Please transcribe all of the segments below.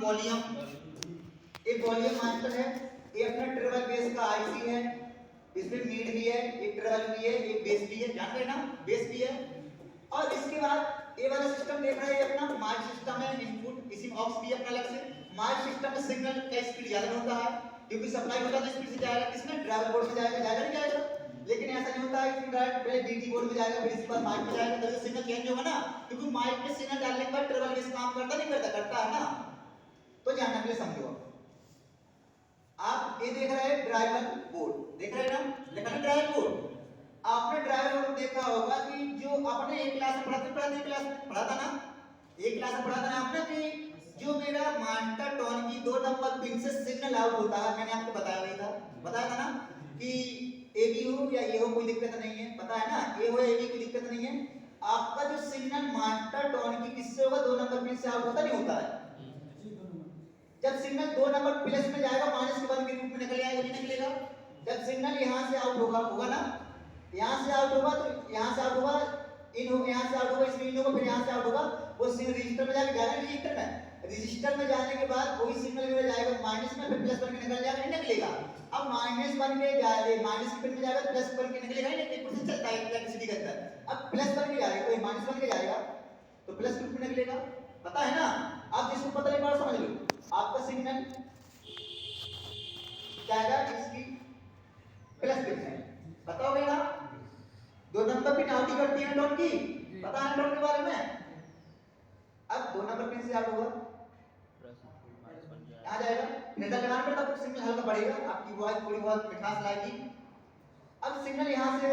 Volume, एक volume master है, ये अपना ट्रिपल बेस का आईसी है, इसमें मीड भी है, एक ट्रिपल भी है, एक बेस भी है, जान रहे ना, बेस भी है। और इसके बाद ये वाला सिस्टम देख रहे हैं अपना मार्च सिस्टम है, इनपुट इसी में ऑक्स भी अपना अलग से। मार्च सिस्टम में सिग्नल का स्पीड ज्यादा होता है क्योंकि सप्लाई होता है, स्पीड से जाएगा किसमें, ट्रैवल बोर्ड में जाएगा, जाएगा नहीं जाएगा। लेकिन ऐसा नहीं होता है कि डायरेक्ट पहले डीटी बोर्ड में जाएगा फिर इसके बाद माइक में जाएगा, तभी सिग्नल चेंज होगा ना, क्योंकि माइक में सिग्नल डालने के बाद ट्रिपल बेस काम करता नहीं करता, करता है ना। तो जानना के लिए समझो, आप ये देख रहे हैं ड्राइवर बोर्ड, देख रहे हैं ना, लिखा है ड्राइवर बोर्ड। आपने ड्राइवर बोर्ड देखा होगा कि जो आपने एक क्लास में पढ़ा था ना, एक क्लास में पढ़ा था ना आपने कि जो मेरा मास्टर टोन की 2 नंबर पिन से सिग्नल आउट होता है, मैंने आपको बताया था ना कि ए बी हो या ए हो कोई दिक्कत नहीं है, पता है ना, ए हो ए बी कोई दिक्कत नहीं है। आपका जो सिग्नल मास्टर टोन की किससे होगा, 2 नंबर पिन से आउट होता नहीं होता है। जब सिग्नल 2 नंबर प्लस में जाएगा माइनस के बाद के रूप में निकल आएगा, नहीं निकलेगा। जब सिग्नल यहां से आउट होगा ना, यहां से आउट होगा तो यहां से आउट होगा, इन होगा, यहां से आउट होगा, इसमें इन होगा, फिर यहां से आउट होगा, वो सिग्नल रजिस्टर में जाके जाएगा, रजिस्टर में जाने के बाद वही सिग्नल मेरा जाएगा माइनस में, फिर प्लस बन के निकल जाएगा, नहीं निकलेगा। अब माइनस बन के जाएगा, माइनस की पिन में जाएगा, प्लस बन के निकलेगा, नहीं निकलेगा, प्रोसेस चलता है इलेक्ट्रिसिटी के अंदर। अब प्लस बन के जाएगा, कोई माइनस बन के जाएगा तो प्लस ग्रुप में निकलेगा, पता है ना। आप जिसको पता नहीं पड़ा समझ लो, आपका सिग्नल जाएगा इसकी प्लस पिन में, पता होगा ना, 2 नंबर पिन आउट करती है डॉट की, पता है डॉट के बारे में। अब 2 नंबर पिन से आउट होगा, आ जाएगा, निकल लगाने पर तब सिग्नल हल्का बढ़ेगा, आपकी वॉइस थोड़ी बहुत मिठास लाएगी। अब सिग्नल यहां से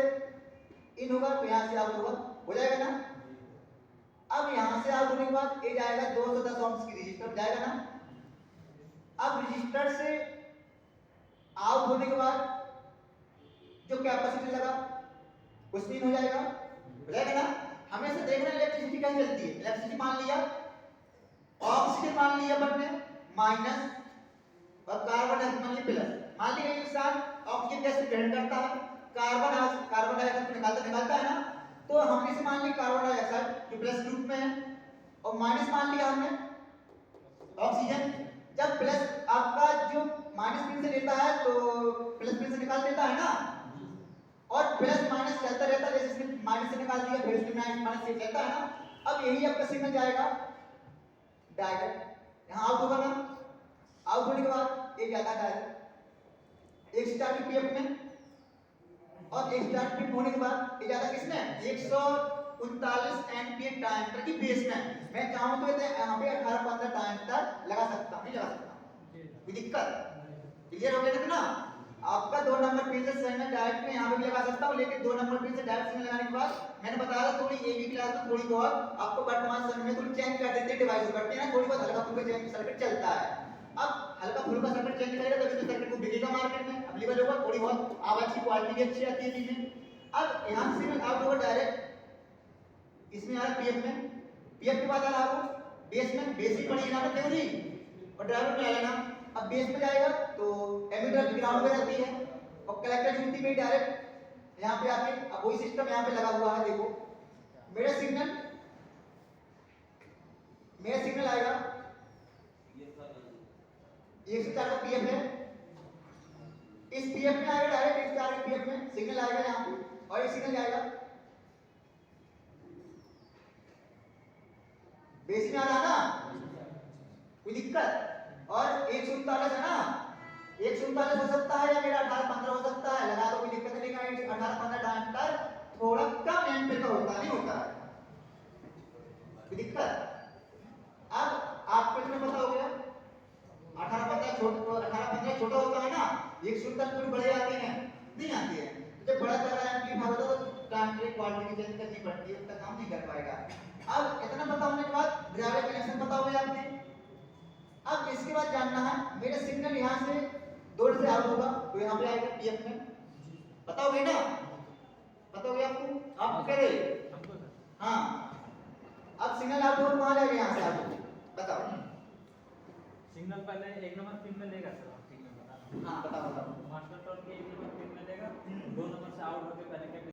इन होगा तो यहां से आउट होगा, हो जाएगा ना। अब यहां से आउट होने के बाद ये जाएगा 210 ohms की रजिस्टर जाएगा ना। अब रजिस्टर से आउट होने के बाद जो कैपेसिटर लगा उसमें हो जाएगा ना। हमेशा देखना इलेक्ट्रिसिटी कैसे चलती है, इलेक्ट्रिसिटी मान लिया, ऑक्सीजन मान लिया अपन ने माइनस और कार्बन डाइऑक्साइड मान लिया प्लस। मान लिया इंसान ऑक्सीजन गैस ग्रहण करता है, कार्बन डाइऑक्साइड निकालता है ना, तो हमने से मान लिया कार्बन डाइऑक्साइड जो प्लस ग्रुप में है, और माइनस मान लिया हमने ऑक्सीजन। जब प्लस आपका जो माइनस पिन से लेता है तो प्लस पिन से निकाल देता है ना, और प्लस माइनस चलता रहता है, जैसे इसमें माइनस से निकाल दिया फिर इसमें माइनस से चलता है ना। अब यही आपका सिग्नल जाएगा डायरेक्ट यहां आउट होगा ना, आउट होने के बाद ये जाता है डायरेक्ट एक स्टार्टिंग पीएफ में, और एक स्टार्ट पिन होने के बाद ये जाता किसमें, 139 एम्पीयर डायमीटर की बेस में। मैं चाहूं तो यहां पे 18-15 डायमीटर लगा सकता हूं, नहीं लगा सकता, कोई दिक्कत, क्लियर हो गया ना। आपका 2 नंबर पिन से सिग्नल डायरेक्ट में यहां पे भी लगा सकता हूं, लेकिन 2 नंबर पिन से डायरेक्ट सिग्नल लगाने के बाद मैंने बताया था थोड़ी एबी क्लास में थोड़ी बहुत आपको वर्तमान समय में थोड़ी चेंज कर देते हैं, डिवाइस करते हैं, थोड़ी बहुत हल्का फुल्का चेंज सर्किट चलता है। अब हल्का फुल्का सर्किट चेंज करेगा तभी तो सर्किट को बिकेगा मार्केट में, अवेलेबल होगा, थोड़ी बहुत आवाज की क्वालिटी भी अच्छी आती है चीजें। अब यहां से सिग्नल आउट होगा डायरेक्ट इसमें आ रहा पीएफ में, पीएफ के बाद आ रहा वो बेस में, बेस ही पड़ी ना थ्योरी और ड्राइवर में लेना। अब बेस में जाएगा तो एमीटर ग्राउंड पे रहती है और कलेक्टर जुड़ती में डायरेक्ट यहां पे आके, अब वही सिस्टम यहां पे लगा हुआ है, देखो मेरा सिग्नल आएगा 104 का पीएफ है, इस पीएफ में आएगा डायरेक्ट 104 के पीएफ में सिग्नल आएगा यहां पे, और ये सिग्नल जाएगा बेस में आ रहा ना, कोई दिक्कत। और 139 है ना, 139 हो सकता है या मेरा 18-15 हो सकता है, लगा तो कोई दिक्कत नहीं, 18-15 डायमीटर थोड़ा कम एम्पीयर का होता नहीं होता है, कोई दिक्कत। अब आपको इसमें पता हो गया 18-15 छोटा होता है ना, 139 थोड़ी बड़े आते हैं, नहीं आते हैं, जब बड़ा तरह एम्पलीफायर होता है तो ट्रांसमिट क्वालिटी चेंज करनी पड़ती है, उसका काम नहीं कर पाएगा। अब इतना पता होने के बाद ड्राइवर कनेक्शन पता हो गया आपने। अब इसके बाद जानना है मेरा सिग्नल यहां से 2 से आउट होगा तो यहां पे आएगा पीएफ में, पता हो गया ना, पता हो गया आपको, आप करे हाँ। अब सिग्नल आउट होगा कहां जाएगा, यहां से आउट, बताओ सिग्नल पहले 1 नंबर पिन में लेगा सर, ठीक है बता, हाँ बताओ मास्टर टोन के 1 नंबर पिन में लेगा, 2 नंबर से आउट होकर पहले